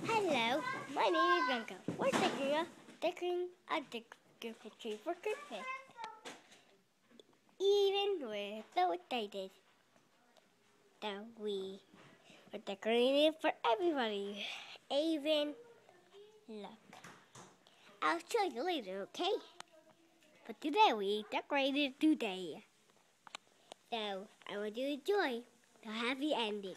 Hello, my name is Bianca. We're decorating a Christmas tree for Christmas. Even we're so excited that we are decorating it for everybody. Even look, I'll show you later, okay? But today we decorated today. So I want you to enjoy the happy ending.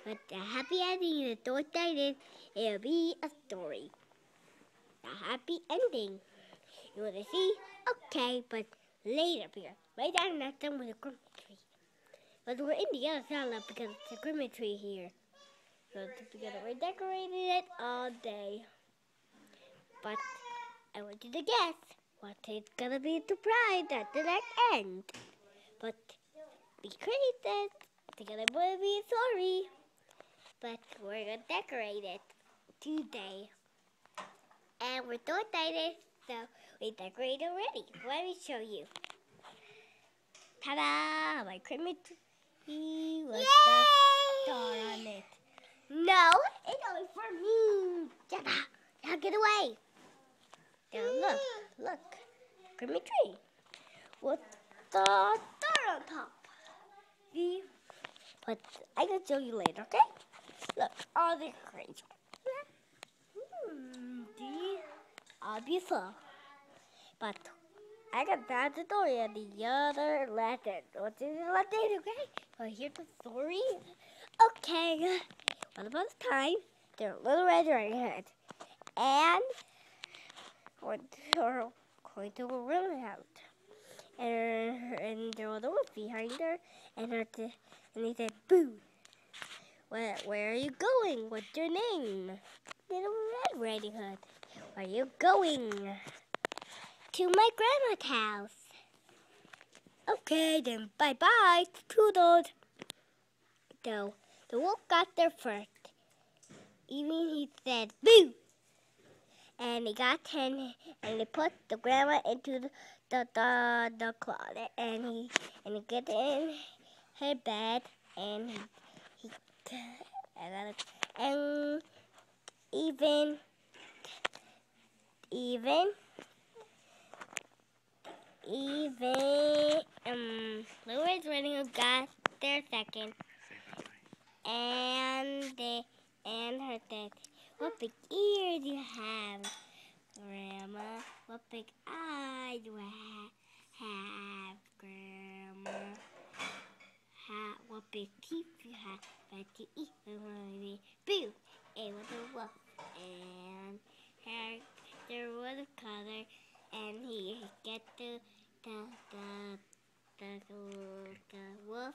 But the happy ending is so excited, it'll be a story. The happy ending. You want to see? Okay, but later, because right now I'm not done with the Christmas tree. But we're in the other side because it's a Christmas tree here. So because we're decorating it all day. But I want you to guess what is gonna be the surprise at the next end. But be crazy, it's gonna be sorry. But we're gonna decorate it today. And we're so excited, so we decorated already. Let me show you. Ta-da! My Christmas tree with the star on it. No, it's only for me. Ta-da! Now get away. Now look. Christmas tree with the star on top. See? But I can show you later, okay? Look, all the crazy. See? Obviously. But I got that story at the other lesson. What's in the lesson, okay? Well, here's the story. Okay. What about this time? There were Little Red Riding Hood. And went going to a room out. And there was a wolf behind her. And he said, "Boo! Where are you going? What's your name?" Little Red Riding Hood. Where are you going? To my grandma's house. Okay, then bye-bye, toodles. So the wolf got there first. Even he said, "Boo!" And he got 10, and they put the grandma into the closet, and he get in her bed, and and even Louis Reading got there second, and her said, "What big ears you have, Grandma? What big eyes you have, Grandma? What big teeth you have, but you eat the boo!" It was a wolf, and there was a color, and he get the wolf